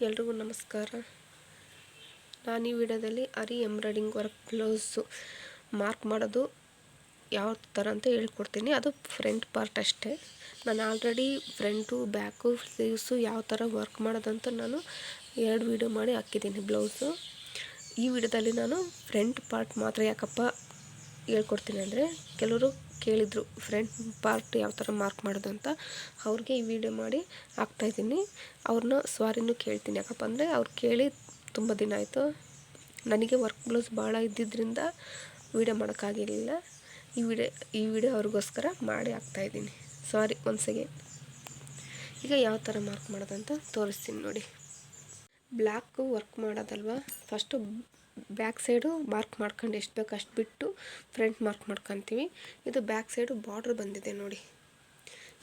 ಎಲ್ರಿಗೂ ನಮಸ್ಕಾರ. ನಾನು ಈ ವಿಡಿಯೋದಲ್ಲಿ ಅರಿ ಎಂಬ್ರಾಯ್ಡಿಂಗ್ ವರ್ಕ್ ಬ್ಲೌಸು ಮಾರ್ಕ್ ಮಾಡೋದು ಯಾವ ಥರ ಅಂತ ಹೇಳ್ಕೊಡ್ತೀನಿ. ಅದು ಫ್ರಂಟ್ ಪಾರ್ಟ್ ಅಷ್ಟೇ. ನಾನು ಆಲ್ರೆಡಿ ಫ್ರಂಟು ಬ್ಯಾಕು ಸ್ಲೀವ್ಸು ಯಾವ ಥರ ವರ್ಕ್ ಮಾಡೋದಂತ ನಾನು 2 ವಿಡಿಯೋ ಮಾಡಿ ಹಾಕಿದ್ದೀನಿ ಬ್ಲೌಸು. ಈ ವಿಡಿಯೋದಲ್ಲಿ ನಾನು ಫ್ರಂಟ್ ಪಾರ್ಟ್ ಮಾತ್ರ ಯಾಕಪ್ಪ ಹೇಳ್ಕೊಡ್ತೀನಿ ಅಂದರೆ, ಕೆಲವರು ಕೇಳಿದರು ಫ್ರಂಟ್ ಪಾರ್ಟ್ ಯಾವ ಥರ ಮಾರ್ಕ್ ಮಾಡೋದು ಅಂತ. ಅವ್ರಿಗೆ ಈ ವಿಡಿಯೋ ಮಾಡಿ ಹಾಕ್ತಾಯಿದ್ದೀನಿ. ಅವ್ರನ್ನ ಸಾರಿನೂ ಕೇಳ್ತೀನಿ, ಯಾಕಪ್ಪ ಅಂದರೆ ಅವ್ರು ಕೇಳಿ ತುಂಬ ದಿನ ಆಯಿತು. ನನಗೆ ವರ್ಕ್ ಬ್ಲೌಸ್ ಭಾಳ ಇದ್ದಿದ್ದರಿಂದ ವಿಡಿಯೋ ಮಾಡೋಕ್ಕಾಗಿರಲಿಲ್ಲ. ಈ ವಿಡಿಯೋ ಅವ್ರಿಗೋಸ್ಕರ ಮಾಡಿ ಹಾಕ್ತಾಯಿದ್ದೀನಿ. Sorry once again. ಈಗ ಯಾವ ಥರ ಮಾರ್ಕ್ ಮಾಡೋದಂತ ತೋರಿಸ್ತೀನಿ ನೋಡಿ. ಬ್ಲ್ಯಾಕು ವರ್ಕ್ ಮಾಡೋದಲ್ವ, ಫಸ್ಟು ಬ್ಯಾಕ್ ಸೈಡು ಮಾರ್ಕ್ ಮಾಡ್ಕೊಂಡು ಎಷ್ಟು ಬೇಕು ಅಷ್ಟು ಬಿಟ್ಟು ಫ್ರಂಟ್ ಮಾರ್ಕ್ ಮಾಡ್ಕೊತೀವಿ. ಇದು ಬ್ಯಾಕ್ ಸೈಡು ಬಾರ್ಡ್ರ್ ಬಂದಿದೆ ನೋಡಿ.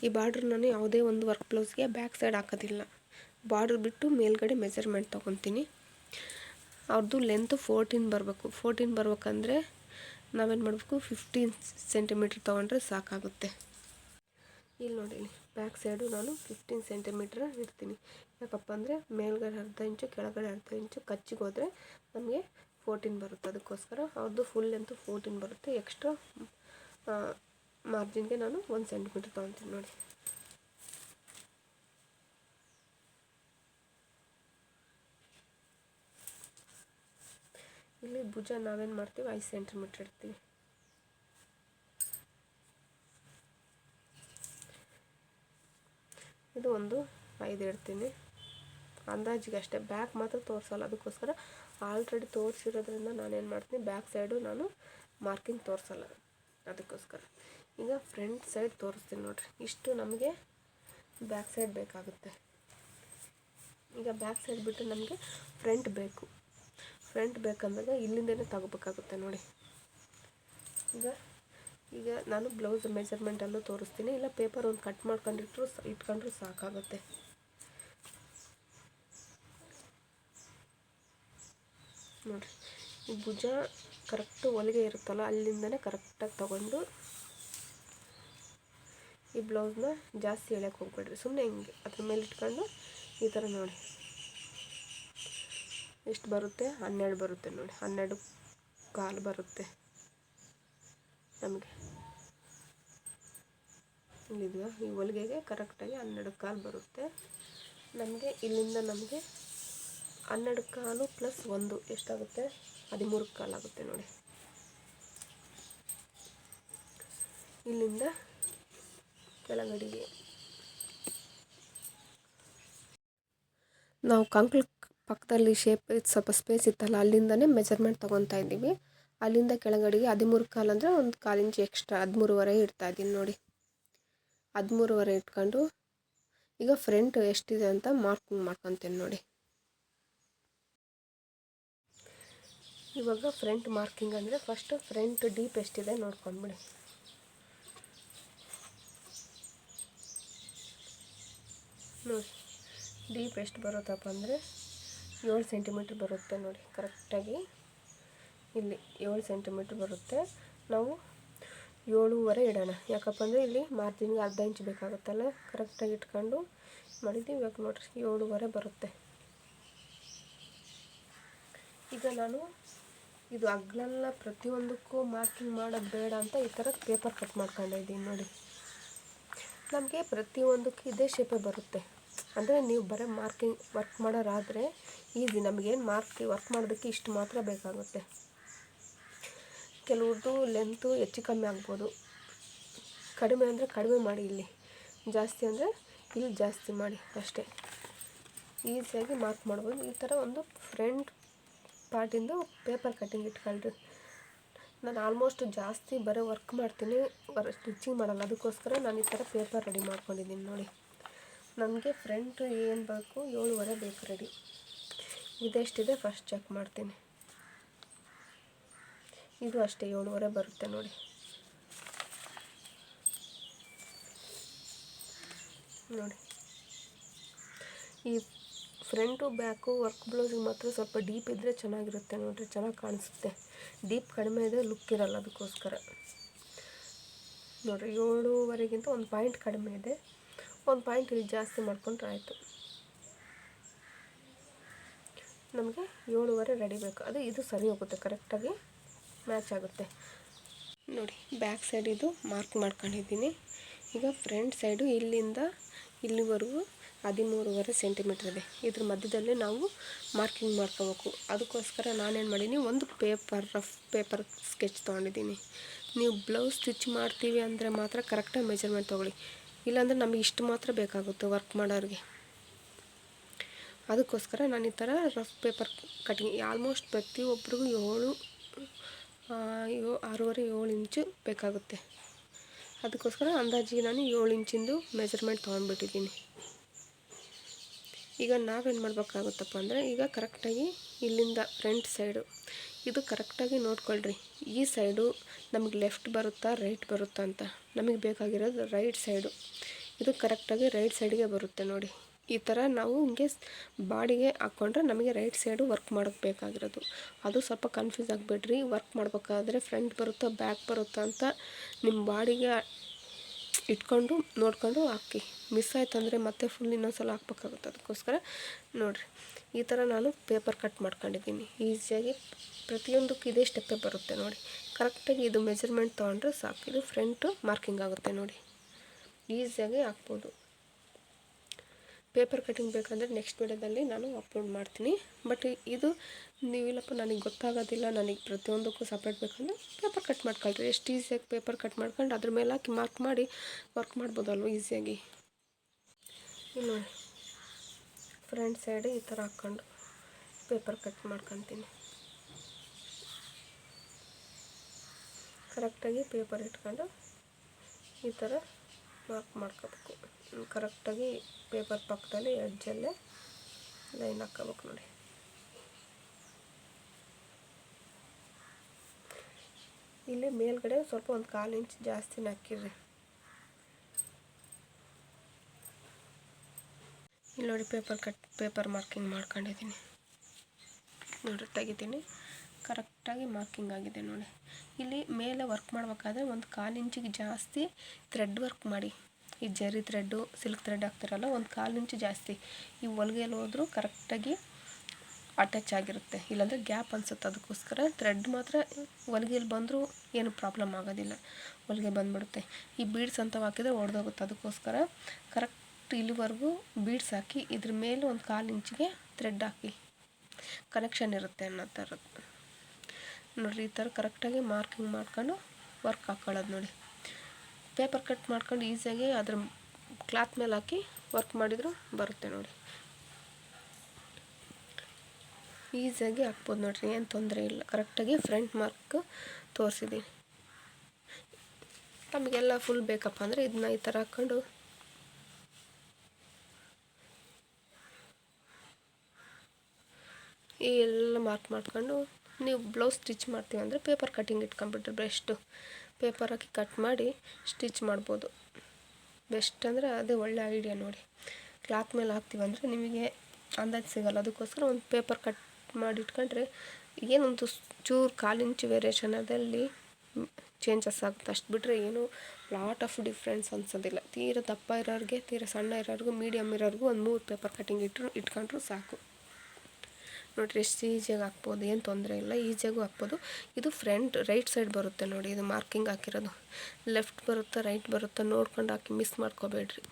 ಈ ಬಾರ್ಡ್ರ್ ನಾನು ಯಾವುದೇ ಒಂದು ವರ್ಕ್ ಬ್ಲೌಸ್ಗೆ ಬ್ಯಾಕ್ ಸೈಡ್ ಹಾಕೋದಿಲ್ಲ. ಬಾರ್ಡ್ರ್ ಬಿಟ್ಟು ಮೇಲ್ಗಡೆ ಮೆಜರ್ಮೆಂಟ್ ತೊಗೊತೀನಿ. ಅವ್ರದ್ದು ಲೆಂತು 14 ಬರಬೇಕು. 14 ಬರ್ಬೇಕಂದ್ರೆ ನಾವೇನು ಮಾಡಬೇಕು, 15 ಸೆಂಟಿಮೀಟ್ರ್ ತೊಗೊಂಡ್ರೆ ಸಾಕಾಗುತ್ತೆ. ಇಲ್ಲಿ ನೋಡಿ, ಬ್ಯಾಕ್ ಸೈಡು ನಾನು 15 ಸೆಂಟಿಮೀಟ್ರ್ ಇಡ್ತೀನಿ. ಯಾಕಪ್ಪ ಅಂದರೆ ಮೇಲ್ಗಡೆ ಅರ್ಧ ಇಂಚು, ಕೆಳಗಡೆ ಅರ್ಧ ಇಂಚು ಕಚ್ಚಿಗೆ ಹೋದರೆ ನಮಗೆ 14 ಬರುತ್ತೆ. ಅದಕ್ಕೋಸ್ಕರ ಅವ್ರದ್ದು ಫುಲ್ ಲೆಂತು 14 ಬರುತ್ತೆ. ಎಕ್ಸ್ಟ್ರಾ ಮಾರ್ಜಿನ್ಗೆ ನಾನು 1 ಸೆಂಟಿಮೀಟ್ರ್ ತೊಗೊತೀನಿ ನೋಡಿ. ಇಲ್ಲಿ ಭುಜ ನಾವೇನು ಮಾಡ್ತೀವಿ 5 ಸೆಂಟಿಮೀಟ್ರ್ ಇಡ್ತೀವಿ. ಇದು ಒಂದು 5 ಇಡ್ತೀನಿ ಅಂದಾಜಿಗೆ ಅಷ್ಟೇ. ಬ್ಯಾಕ್ ಮಾತ್ರ ತೋರಿಸಲ್ಲ, ಅದಕ್ಕೋಸ್ಕರ ಆಲ್ರೆಡಿ ತೋರಿಸಿರೋದ್ರಿಂದ ನಾನೇನು ಮಾಡ್ತೀನಿ, ಬ್ಯಾಕ್ ಸೈಡು ನಾನು ಮಾರ್ಕಿಂಗ್ ತೋರಿಸಲ್ಲ, ಅದಕ್ಕೋಸ್ಕರ. ಈಗ ಫ್ರಂಟ್ ಸೈಡ್ ತೋರಿಸ್ತೀನಿ ನೋಡಿರಿ. ಇಷ್ಟು ನಮಗೆ ಬ್ಯಾಕ್ ಸೈಡ್ ಬೇಕಾಗುತ್ತೆ. ಈಗ ಬ್ಯಾಕ್ ಸೈಡ್ ಬಿಟ್ಟು ನಮಗೆ ಫ್ರಂಟ್ ಬೇಕು. ಫ್ರಂಟ್ ಬೇಕಂದಾಗ ಇಲ್ಲಿಂದನೇ ತಗೋಬೇಕಾಗುತ್ತೆ ನೋಡಿ. ಈಗ ನಾನು ಬ್ಲೌಸ್ ಮೆಜರ್ಮೆಂಟಲ್ಲೂ ತೋರಿಸ್ತೀನಿ, ಇಲ್ಲ ಪೇಪರ್ ಒಂದು ಕಟ್ ಇಟ್ಕೊಂಡ್ರೂ ಸಾಕಾಗುತ್ತೆ. ನೋಡಿರಿ, ಈ ಭುಜ ಕರೆಕ್ಟು ಹೊಲಿಗೆ ಇರುತ್ತಲ್ಲ, ಅಲ್ಲಿಂದನೇ ಕರೆಕ್ಟಾಗಿ ತೊಗೊಂಡು ಈ ಬ್ಲೌಸ್ನ ಜಾಸ್ತಿ ಎಳೆಯೋಕ್ಕೆ ಹೋಗ್ಬೇಡ್ರಿ. ಸುಮ್ಮನೆ ಹಿಂಗೆ ಅದ್ರ ಮೇಲೆ ಇಟ್ಕೊಂಡು ಈ ಥರ ನೋಡಿ ಎಷ್ಟು ಬರುತ್ತೆ, 12 ಬರುತ್ತೆ ನೋಡಿ. 12.25 ಬರುತ್ತೆ ನಮಗೆ. ಇಲ್ಲಿದೆಯಾ, ಈ ಹೊಲಿಗೆಗೆ ಕರೆಕ್ಟಾಗಿ 12.25 ಬರುತ್ತೆ ನಮಗೆ. ಇಲ್ಲಿಂದ ನಮಗೆ 12.25 ಪ್ಲಸ್ 1 ಎಷ್ಟಾಗುತ್ತೆ, 13.25 ಆಗುತ್ತೆ ನೋಡಿ. ಇಲ್ಲಿಂದ ಕೆಳಗಡೆಗೆ ನಾವು ಕಂಕ್ಳು ಪಕ್ಕದಲ್ಲಿ ಶೇಪ್ ಸ್ವಲ್ಪ ಸ್ಪೇಸ್ ಇತ್ತಲ್ಲ, ಅಲ್ಲಿಂದನೇ ಮೆಜರ್ಮೆಂಟ್ ತೊಗೊತಾ ಇದ್ದೀವಿ. ಅಲ್ಲಿಂದ ಕೆಳಗಡೆಗೆ 13.25 ಅಂದರೆ ಒಂದು 1/4 ಇಂಚು ಎಕ್ಸ್ಟ್ರಾ 13.25 ಇಡ್ತಾ ಇದ್ದೀನಿ ನೋಡಿ. 13.25 ಇಟ್ಕೊಂಡು ಈಗ ಫ್ರಂಟ್ ಎಷ್ಟಿದೆ ಅಂತ ಮಾರ್ಕಿಂಗ್ ಮಾಡ್ಕೊತೀನಿ ನೋಡಿ. ಇವಾಗ ಫ್ರಂಟ್ ಮಾರ್ಕಿಂಗ್ ಅಂದರೆ ಫಸ್ಟು ಫ್ರಂಟ್ ಡೀಪ್ ಎಷ್ಟಿದೆ ನೋಡ್ಕೊಂಡ್ಬಿಡಿ. ನೋಡಿ, ಡೀಪ್ ಎಷ್ಟು ಬರುತ್ತಪ್ಪ ಅಂದರೆ 7 ಸೆಂಟಿಮೀಟ್ರ್ ಬರುತ್ತೆ ನೋಡಿ. ಕರೆಕ್ಟಾಗಿ ಇಲ್ಲಿ 7 ಸೆಂಟಿಮೀಟ್ರ್ ಬರುತ್ತೆ. ನಾವು 7.25 ಇಡೋಣ, ಯಾಕಪ್ಪ ಅಂದರೆ ಇಲ್ಲಿ ಮಾರ್ಜಿನ್ಗೆ ಅರ್ಧ ಇಂಚ್ ಬೇಕಾಗುತ್ತಲ್ಲ. ಕರೆಕ್ಟಾಗಿ ಇಟ್ಕೊಂಡು ಮಾಡಿದ್ದೀವಿ. ಇವಾಗ ನೋಡಿರಿ 7.25 ಬರುತ್ತೆ. ಈಗ ನಾನು ಇದು ಅಗ್ಲೆಲ್ಲ ಪ್ರತಿಯೊಂದಕ್ಕೂ ಮಾರ್ಕಿಂಗ್ ಮಾಡೋದು ಬೇಡ ಅಂತ ಈ ಥರ ಪೇಪರ್ ಕಟ್ ಮಾಡ್ಕೊಂಡಿದ್ದೀನಿ ನೋಡಿ. ನಮಗೆ ಪ್ರತಿಯೊಂದಕ್ಕೂ ಇದೇ ಶೇಪೇ ಬರುತ್ತೆ. ಅಂದರೆ ನೀವು ಬರೀ ಮಾರ್ಕಿಂಗ್ ವರ್ಕ್ ಮಾಡೋರಾದರೆ ಈಸಿ. ನಮಗೇನು ವರ್ಕ್ ಮಾಡೋದಕ್ಕೆ ಇಷ್ಟು ಮಾತ್ರ ಬೇಕಾಗುತ್ತೆ. ಕೆಲವ್ರದ್ದು ಲೆಂತು ಹೆಚ್ಚು ಕಮ್ಮಿ ಆಗ್ಬೋದು. ಕಡಿಮೆ ಅಂದರೆ ಕಡಿಮೆ ಮಾಡಿ, ಇಲ್ಲಿ ಜಾಸ್ತಿ ಅಂದರೆ ಇಲ್ಲಿ ಜಾಸ್ತಿ ಮಾಡಿ ಅಷ್ಟೇ. ಈಸಿಯಾಗಿ ಮಾರ್ಕ್ ಮಾಡ್ಬೋದು. ಈ ಥರ ಒಂದು ಫ್ರಂಟ್ ಪಾರ್ಟಿಂದು ಪೇಪರ್ ಕಟ್ಟಿಂಗ್ ಇಟ್ಕೊಳ್ರಿ. ನಾನು ಆಲ್ಮೋಸ್ಟ್ ಜಾಸ್ತಿ ಬರೀ ವರ್ಕ್ ಮಾಡ್ತೀನಿ, ಸ್ಟಿಚಿಂಗ್ ಮಾಡಲ್ಲ. ಅದಕ್ಕೋಸ್ಕರ ನಾನು ಈ ಥರ ಪೇಪರ್ ರೆಡಿ ಮಾಡ್ಕೊಂಡಿದ್ದೀನಿ ನೋಡಿ. ನನಗೆ ಫ್ರಂಟ್ ಏನು ಬೇಕು, 7.25 ಬೇಕು ರೆಡಿ. ಇದೆಷ್ಟಿದೆ ಫಸ್ಟ್ ಚೆಕ್ ಮಾಡ್ತೀನಿ. ಇದು ಅಷ್ಟೇ 7.25 ಬರುತ್ತೆ ನೋಡಿ. ನೋಡಿ, ಈ ಫ್ರಂಟು ಬ್ಯಾಕು ವರ್ಕ್ ಬ್ಲೌಸಿಗೆ ಮಾತ್ರ ಸ್ವಲ್ಪ ಡೀಪ್ ಇದ್ದರೆ ಚೆನ್ನಾಗಿರುತ್ತೆ ನೋಡಿರಿ, ಚೆನ್ನಾಗಿ ಕಾಣಿಸುತ್ತೆ. ಡೀಪ್ ಕಡಿಮೆ ಇದೆ, ಲುಕ್ ಇರಲ್ಲ. ಅದಕ್ಕೋಸ್ಕರ ನೋಡಿರಿ 7.25ಗಿಂತ 1 ಪಾಯಿಂಟ್ ಕಡಿಮೆ ಇದೆ. 1 ಪಾಯಿಂಟ್ ಇಲ್ಲಿ ಜಾಸ್ತಿ ಮಾಡ್ಕೊಂಡ್ರೆ ಆಯಿತು. ನಮಗೆ 7:15 ರೆಡಿ ಬೇಕು. ಅದು ಇದು ಸರಿ ಹೋಗುತ್ತೆ, ಕರೆಕ್ಟಾಗಿ ಮ್ಯಾಚ್ ಆಗುತ್ತೆ ನೋಡಿ. ಬ್ಯಾಕ್ ಸೈಡ್ ಇದು ಮಾರ್ಕ್ ಮಾಡ್ಕೊಂಡಿದ್ದೀನಿ. ಈಗ ಫ್ರಂಟ್ ಸೈಡು ಇಲ್ಲಿಂದ ಇಲ್ಲಿವರೆಗೂ 13.5 ಸೆಂಟಿಮೀಟ್ರ್ ಇದೆ. ಇದ್ರ ಮಧ್ಯದಲ್ಲಿ ನಾವು ಮಾರ್ಕಿಂಗ್ ಮಾಡ್ಕೋಬೇಕು. ಅದಕ್ಕೋಸ್ಕರ ನಾನೇನು ಮಾಡೀನಿ, ಒಂದು ರಫ್ ಪೇಪರ್ ಸ್ಕೆಚ್ ತೊಗೊಂಡಿದ್ದೀನಿ. ನೀವು ಬ್ಲೌಸ್ ಸ್ಟಿಚ್ ಮಾಡ್ತೀವಿ ಅಂದರೆ ಮಾತ್ರ ಕರೆಕ್ಟಾಗಿ ಮೆಜರ್ಮೆಂಟ್ ತೊಗೊಳ್ಳಿ, ಇಲ್ಲಾಂದರೆ ನಮಗೆ ಇಷ್ಟು ಮಾತ್ರ ಬೇಕಾಗುತ್ತೆ ವರ್ಕ್ ಮಾಡೋರಿಗೆ. ಅದಕ್ಕೋಸ್ಕರ ನಾನು ಈ ಥರ ರಫ್ ಪೇಪರ್ ಕಟಿಂಗ್ ಆಲ್ಮೋಸ್ಟ್ ಪ್ರತಿಯೊಬ್ಬರಿಗೂ 6.5-7 ಇಂಚು ಬೇಕಾಗುತ್ತೆ. ಅದಕ್ಕೋಸ್ಕರ ಅಂದಾಜಿಗೆ ನಾನು 7 ಇಂಚಿಂದು ಮೆಜರ್ಮೆಂಟ್ ತೊಗೊಂಡ್ಬಿಟ್ಟಿದ್ದೀನಿ. ಈಗ ನಾವೇನು ಮಾಡಬೇಕಾಗುತ್ತಪ್ಪ ಅಂದರೆ, ಈಗ ಕರೆಕ್ಟಾಗಿ ಇಲ್ಲಿಂದ ಫ್ರಂಟ್ ಸೈಡು ಇದು ಕರೆಕ್ಟಾಗಿ ನೋಡ್ಕೊಳ್ರಿ. ಈ ಸೈಡು ನಮಗೆ ಲೆಫ್ಟ್ ಬರುತ್ತಾ ರೈಟ್ ಬರುತ್ತಾ ಅಂತ. ನಮಗೆ ಬೇಕಾಗಿರೋದು ರೈಟ್ ಸೈಡು. ಇದು ಕರೆಕ್ಟಾಗಿ ರೈಟ್ ಸೈಡಿಗೆ ಬರುತ್ತೆ ನೋಡಿ. ಈ ಥರ ನಾವು ಹಿಂಗೆ ಬಾಡಿಗೆ ಹಾಕ್ಕೊಂಡ್ರೆ ನಮಗೆ ರೈಟ್ ಸೈಡು ವರ್ಕ್ ಮಾಡೋಕ್ಕೆ ಬೇಕಾಗಿರೋದು. ಅದು ಸ್ವಲ್ಪ ಕನ್ಫ್ಯೂಸ್ ಆಗಿಬಿಡ್ರಿ. ವರ್ಕ್ ಮಾಡಬೇಕಾದ್ರೆ ಫ್ರಂಟ್ ಬರುತ್ತಾ ಬ್ಯಾಕ್ ಬರುತ್ತಾ ಅಂತ ನಿಮ್ಮ ಬಾಡಿಗೆ ಇಟ್ಕೊಂಡು ನೋಡ್ಕೊಂಡು ಹಾಕಿ. ಮಿಸ್ ಆಯ್ತು ಅಂದರೆ ಮತ್ತೆ ಫುಲ್ ಇನ್ನೊಂದು ಸಲ ಹಾಕ್ಬೇಕಾಗುತ್ತೆ. ಅದಕ್ಕೋಸ್ಕರ ನೋಡಿರಿ, ಈ ಥರ ನಾನು ಪೇಪರ್ ಕಟ್ ಮಾಡ್ಕೊಂಡಿದ್ದೀನಿ. ಈಸಿಯಾಗಿ ಪ್ರತಿಯೊಂದಕ್ಕೂ ಇದೇ ಸ್ಟೆಪ್ಪೇ ಬರುತ್ತೆ ನೋಡಿ. ಕರೆಕ್ಟಾಗಿ ಇದು ಮೆಜರ್ಮೆಂಟ್ ತೊಗೊಂಡ್ರೆ ಸಾಕು. ಇದು ಫ್ರಂಟು ಮಾರ್ಕಿಂಗ್ ಆಗುತ್ತೆ ನೋಡಿ. ಈಸಿಯಾಗಿ ಹಾಕ್ಬೋದು. ಪೇಪರ್ ಕಟಿಂಗ್ ಬೇಕಂದರೆ ನೆಕ್ಸ್ಟ್ ವಿಡಿಯೋದಲ್ಲಿ ನಾನು ಅಪ್ಲೋಡ್ ಮಾಡ್ತೀನಿ. ಬಟ್ ಇದು ನೀವಿಲ್ಲಪ್ಪ ನನಗೆ ಗೊತ್ತಾಗೋದಿಲ್ಲ, ನನಗೆ ಪ್ರತಿಯೊಂದಕ್ಕೂ ಸಪ್ರೇಟ್ ಬೇಕಂದರೆ ಪೇಪರ್ ಕಟ್ ಮಾಡ್ಕೊಳ್ರಿ. ಎಷ್ಟು ಈಸಿಯಾಗಿ ಪೇಪರ್ ಕಟ್ ಮಾಡ್ಕೊಂಡು ಅದ್ರ ಮೇಲೆ ಹಾಕಿ ಮಾರ್ಕ್ ಮಾಡಿ ವರ್ಕ್ ಮಾಡ್ಬೋದಲ್ವ ಈಸಿಯಾಗಿ. ಇನ್ನು ಫ್ರಂಟ್ ಸೈಡ್ ಈ ಥರ ಹಾಕ್ಕೊಂಡು ಪೇಪರ್ ಕಟ್ ಮಾಡ್ಕೊತೀನಿ. ಕರೆಕ್ಟಾಗಿ ಪೇಪರ್ ಇಟ್ಕೊಂಡು ಈ ಥರ ಮಾರ್ಕ್ ಮಾಡ್ಕೋಬೇಕು. ಕರೆಕ್ಟಾಗಿ ಪೇಪರ್ ಪಕ್ಕದಲ್ಲಿ ಎಡ್ಜಲ್ಲೇ ಲೈನ್ ಹಾಕ್ಕೋಬೇಕು ನೋಡಿ. ಇಲ್ಲಿ ಮೇಲ್ಗಡೆ ಸ್ವಲ್ಪ ಒಂದು 1/4 ಇಂಚ್ ಜಾಸ್ತಿನ ಹಾಕಿರ್ರಿ. ಇಲ್ಲಿ ನೋಡಿ ಪೇಪರ್ ಮಾರ್ಕಿಂಗ್ ಮಾಡ್ಕೊಂಡಿದ್ದೀನಿ ನೋಡಿ. ತೆಗಿತೀನಿ, ಕರೆಕ್ಟಾಗಿ ಮಾರ್ಕಿಂಗ್ ಆಗಿದೆ ನೋಡಿ. ಇಲ್ಲಿ ಮೇಲೆ ವರ್ಕ್ ಮಾಡಬೇಕಾದ್ರೆ ಒಂದು 1/4 ಇಂಚಿಗೆ ಜಾಸ್ತಿ ಥ್ರೆಡ್ ವರ್ಕ್ ಮಾಡಿ. ಈ ಜರಿ ಥ್ರೆಡ್ಡು ಸಿಲ್ಕ್ ಥ್ರೆಡ್ ಹಾಕ್ತಿರಲ್ಲ, ಒಂದು 1/4 ಇಂಚು ಜಾಸ್ತಿ. ಈ ಹೊಲಿಗೆಯಲ್ಲಿ ಹೋದ್ರೂ ಕರೆಕ್ಟಾಗಿ ಅಟ್ಯಾಚ್ ಆಗಿರುತ್ತೆ, ಇಲ್ಲಾಂದರೆ ಗ್ಯಾಪ್ ಅನಿಸುತ್ತೆ. ಅದಕ್ಕೋಸ್ಕರ ಥ್ರೆಡ್ ಮಾತ್ರ ಹೊಲಿಗೆಯಲ್ಲಿ ಬಂದರೂ ಏನು ಪ್ರಾಬ್ಲಮ್ ಆಗೋದಿಲ್ಲ, ಹೊಲಿಗೆ ಬಂದುಬಿಡುತ್ತೆ. ಈ ಬೀಡ್ಸ್ ಅಂತ ಹಾಕಿದರೆ ಒಡೆದೋಗುತ್ತೆ. ಅದಕ್ಕೋಸ್ಕರ ಕರೆಕ್ಟ್ ಇಲ್ಲಿವರೆಗೂ ಬೀಡ್ಸ್ ಹಾಕಿ ಇದ್ರ ಮೇಲೆ ಒಂದು 1/4 ಇಂಚಿಗೆ ಥ್ರೆಡ್ ಹಾಕಿ ಕನೆಕ್ಷನ್ ಇರುತ್ತೆ ಅನ್ನೋ ಥರದ್ದು ನೋಡಿರಿ. ಈ ಥರ ಕರೆಕ್ಟಾಗಿ ಮಾರ್ಕಿಂಗ್ ಮಾಡ್ಕೊಂಡು ವರ್ಕ್ ಹಾಕ್ಕೊಳ್ಳೋದು ನೋಡಿ. ಪೇಪರ್ ಕಟ್ ಮಾಡ್ಕೊಂಡು ಈಸಿಯಾಗಿ ಅದ್ರ ಕ್ಲಾತ್ ಮೇಲೆ ಹಾಕಿ ವರ್ಕ್ ಮಾಡಿದರೂ ಬರುತ್ತೆ ನೋಡಿ. ಈಸಿಯಾಗಿ ಹಾಕ್ಬೋದು ನೋಡಿರಿ, ಏನು ತೊಂದರೆ ಇಲ್ಲ. ಕರೆಕ್ಟಾಗಿ ಫ್ರಂಟ್ ಮಾರ್ಕ್ ತೋರಿಸಿದ್ದೀನಿ. ನಮಗೆಲ್ಲ ಫುಲ್ ಬೇಕಪ್ಪ ಅಂದರೆ ಇದನ್ನ ಈ ಥರ ಹಾಕ್ಕೊಂಡು ಈ ಎಲ್ಲ ಮಾರ್ಕ್ ಮಾಡ್ಕೊಂಡು ನೀವು ಬ್ಲೌಸ್ ಸ್ಟಿಚ್ ಮಾಡ್ತೀವಿ ಅಂದರೆ ಪೇಪರ್ ಕಟ್ಟಿಂಗ್ ಇಟ್ಕೊಂಡ್ಬಿಟ್ರೆ ಬೆಸ್ಟು. ಪೇಪರ್ ಹಾಕಿ ಕಟ್ ಮಾಡಿ ಸ್ಟಿಚ್ ಮಾಡ್ಬೋದು. ಬೆಸ್ಟ್ ಅಂದರೆ ಅದೇ ಒಳ್ಳೆ ಐಡಿಯಾ ನೋಡಿ. ಕ್ಲಾತ್ ಮೇಲೆ ಹಾಕ್ತೀವಂದರೆ ನಿಮಗೆ ಅಂದಾಜು ಸಿಗೋಲ್ಲ. ಅದಕ್ಕೋಸ್ಕರ ಒಂದು ಪೇಪರ್ ಕಟ್ ಮಾಡಿ ಇಟ್ಕೊಂಡ್ರೆ ಏನೊಂದು ಚೂರು 1/4 ಇಂಚು ವೇರಿಯೇಷನದಲ್ಲಿ ಚೇಂಜಸ್ ಆಗುತ್ತೆ. ಅಷ್ಟು ಬಿಟ್ಟರೆ ಏನು ಲಾಟ್ ಆಫ್ ಡಿಫ್ರೆನ್ಸ್ ಅನ್ಸೋದಿಲ್ಲ. ತೀರ ದಪ್ಪ ಇರೋರಿಗೆ, ತೀರ ಸಣ್ಣ ಇರೋರಿಗೂ, ಮೀಡಿಯಮ್ ಇರೋರಿಗೂ ಒಂದು 3 ಪೇಪರ್ ಕಟ್ಟಿಂಗ್ ಇಟ್ಕೊಂಡ್ರೂ ಸಾಕು ನೋಡಿರಿ. ಎಷ್ಟು ಈಸಿಯಾಗಿ ಹಾಕ್ಬೋದು, ಏನು ತೊಂದರೆ ಇಲ್ಲ, ಈಸಿಯಾಗೂ ಹಾಕ್ಬೋದು. ಇದು ಫ್ರಂಟ್ ರೈಟ್ ಸೈಡ್ ಬರುತ್ತೆ ನೋಡಿ. ಇದು ಮಾರ್ಕಿಂಗ್ ಹಾಕಿರೋದು ಲೆಫ್ಟ್ ಬರುತ್ತಾ ರೈಟ್ ಬರುತ್ತಾ ನೋಡ್ಕೊಂಡು ಹಾಕಿ, ಮಿಸ್ ಮಾಡ್ಕೋಬೇಡ್ರಿ.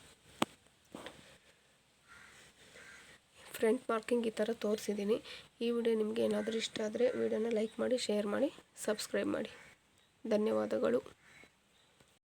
ಫ್ರಂಟ್ ಮಾರ್ಕಿಂಗ್ ಈ ಥರ ತೋರಿಸಿದ್ದೀನಿ. ಈ ವಿಡಿಯೋ ನಿಮಗೆ ಏನಾದರೂ ಇಷ್ಟ ಆದರೆ ವಿಡಿಯೋನ ಲೈಕ್ ಮಾಡಿ, ಶೇರ್ ಮಾಡಿ, ಸಬ್ಸ್ಕ್ರೈಬ್ ಮಾಡಿ. ಧನ್ಯವಾದಗಳು.